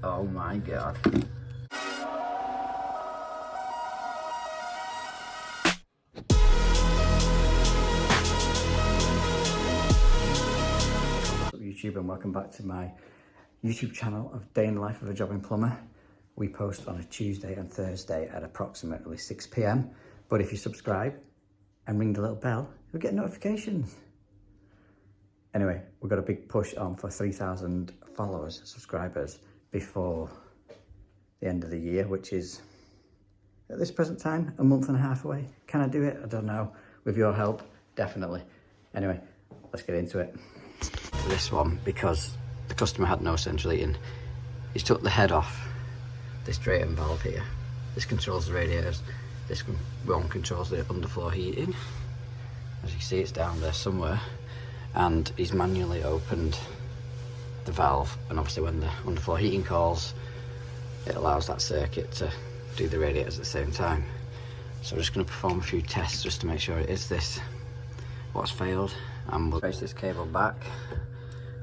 Oh my god. YouTube, and welcome back to my YouTube channel of Day in the Life of a Jobbing Plumber. We post on a Tuesday and Thursday at approximately 6 p.m. But if you subscribe and ring the little bell, you'll get notifications. Anyway, we've got a big push on for 3,000 followers, subscribers, before the end of the year, which is, at this present time, a month and a half away. Can I do it? I don't know. With your help, definitely. Anyway, let's get into it. To this one, because the customer had no central heating, he's took the head off this drain valve here. This controls the radiators. This one controls the underfloor heating. As you can see, it's down there somewhere. And he's manually opened the valve, and obviously when the underfloor heating calls, it allows that circuit to do the radiators at the same time. So we're just going to perform a few tests just to make sure it is this what's failed, and we'll trace this cable back,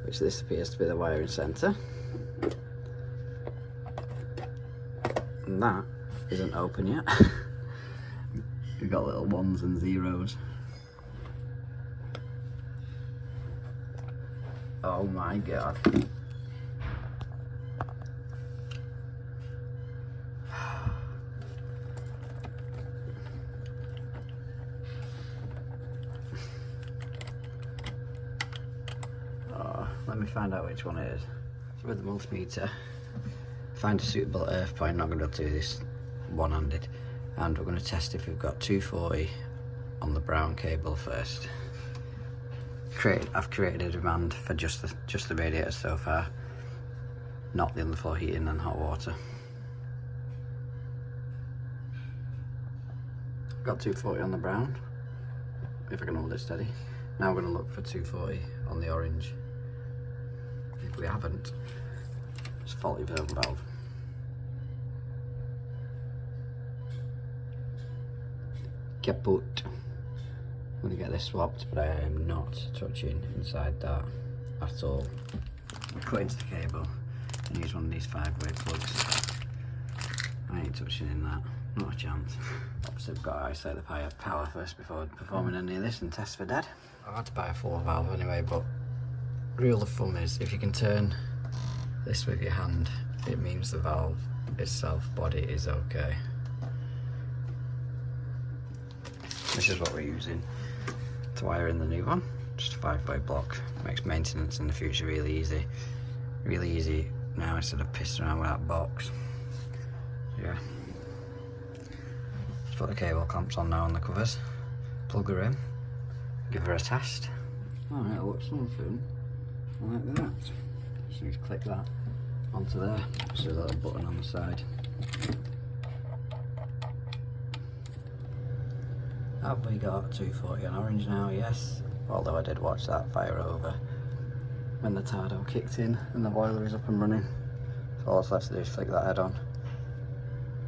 which this appears to be the wiring centre, and that isn't open yet. We've got little ones and zeros. Oh my god. Oh, let me find out which one it is. So with the multimeter, find a suitable earth point. Not going to be able to do this one-handed, and we're going to test if we've got 240 on the brown cable first. I've created a demand for just the radiators so far, not the underfloor heating and hot water. Got 240 on the brown, if I can hold it steady. Now we're going to look for 240 on the orange. If we haven't, it's faulty valve. Kaput. I'm going to get this swapped, but I am not touching inside that at all. I'll cut into the cable and use one of these 5-way plugs. I ain't touching in that, not a chance. Obviously I've got to isolate the power first before performing any of this and test for dead. I had to buy a 4 valve anyway, but rule of thumb is if you can turn this with your hand, it means the valve itself, body, is okay. This is what we're using to wire in the new one. Just a 5-way block. Makes maintenance in the future really easy. Really easy now instead of pissing around with that box. Yeah. Just put the cable clamps on now on the covers. Plug her in. Give her a test. Alright, it looks something like that. Just need to click that onto there. Just a little button on the side. Have we got 240 on orange now? Yes. Although I did watch that fire over when the Tardo kicked in and the boiler is up and running. So all that's left to do is flick that head on.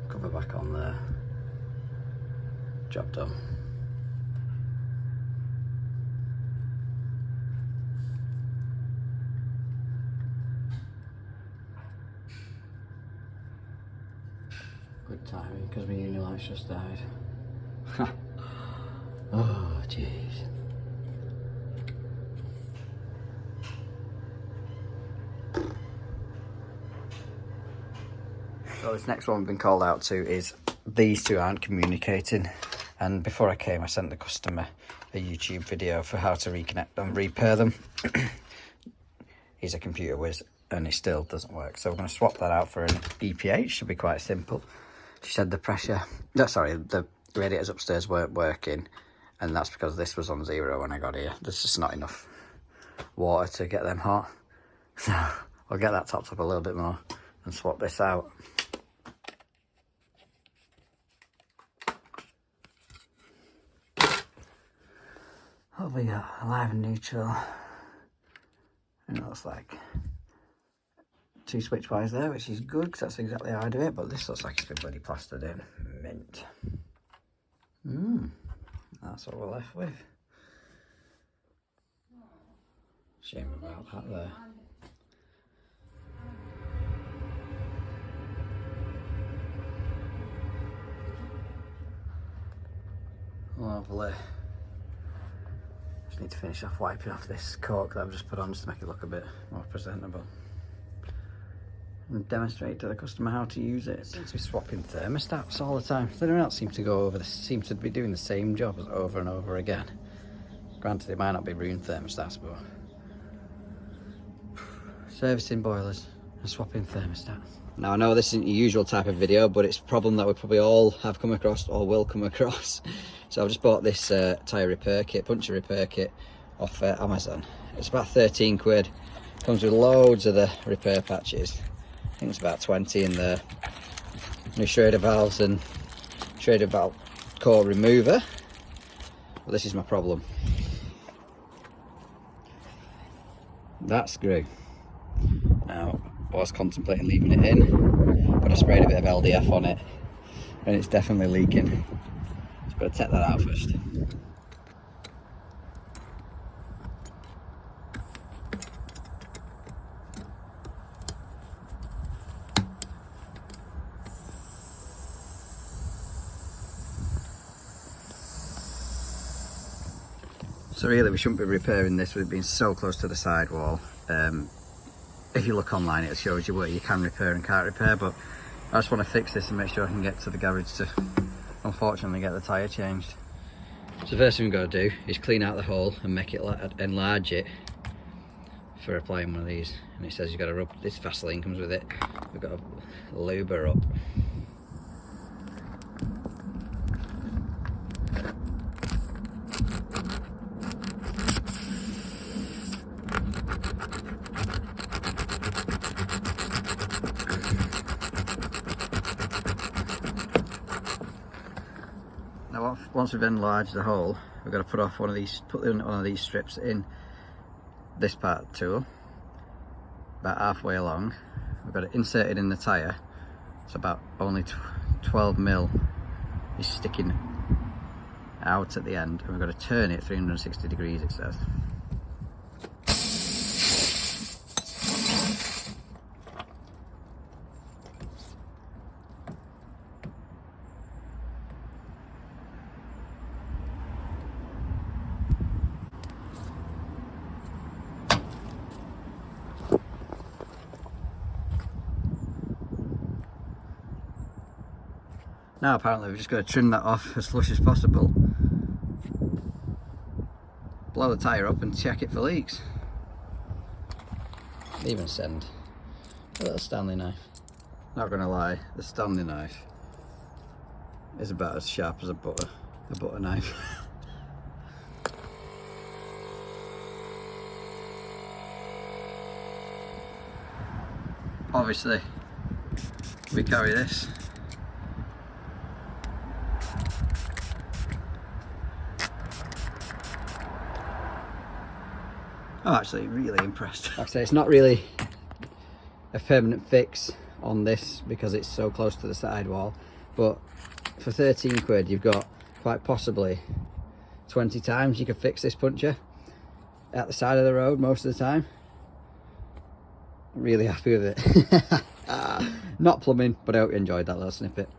Cover back on there. Job done. Good timing because my uni lights just died. Oh jeez. So this next one we've been called out to is these two aren't communicating, and before I came I sent the customer a YouTube video for how to reconnect and repair them. He's a computer whiz and it still doesn't work, so we're going to swap that out for an EPH. Should be quite simple. She said the radiators upstairs weren't working, and that's because this was on 0 when I got here. There's just not enough water to get them hot, so I'll get that topped up a little bit more and swap this out. What have we got? Alive and neutral. And it looks like 2 switch wires there, which is good because that's exactly how I do it, but this looks like it's been bloody plastered in. Mint. That's what we're left with. Shame about that there. lovely. Just need to finish off wiping off this cork that I've just put on just to make it look a bit more presentable. And demonstrate to the customer how to use it. Seems to be swapping thermostats all the time. They don't seem to go over this, seem to be doing the same job over and over again. Granted, they might not be room thermostats, but servicing boilers and swapping thermostats. Now I know this isn't your usual type of video, but it's a problem that we probably all have come across or will come across. So I've just bought this tyre repair kit, puncture repair kit off Amazon. It's about 13 quid. Comes with loads of the repair patches. I think it's about 20 in there. New Schrader valves and Schrader valve core remover. But this is my problem. That screw. Now, I was contemplating leaving it in, but I sprayed a bit of LDF on it and it's definitely leaking. Just better take that out first. So really we shouldn't be repairing this with it being so close to the sidewall. If you look online it shows you where you can repair and can't repair, but I just want to fix this and make sure I can get to the garage to unfortunately get the tyre changed. So the first thing we've got to do is clean out the hole and make it enlarge it for applying one of these. And it says you've got to rub, this Vaseline comes with it, we've got to lube her up. Now once we've enlarged the hole, we've got to put one of these strips in this part tool, about halfway along. We've got it inserted in the tyre, so about only 12 mil is sticking out at the end, and we've got to turn it 360 degrees, it says. Now apparently we've just got to trim that off as flush as possible, blow the tyre up and check it for leaks. Even send a little Stanley knife. Not gonna lie, the Stanley knife is about as sharp as a butter knife. Obviously we carry this. I'm actually really impressed. Like I say, it's not really a permanent fix on this because it's so close to the sidewall, but for 13 quid you've got quite possibly 20 times you can fix this puncture at the side of the road most of the time. I'm really happy with it. Not plumbing, but I hope you enjoyed that little snippet.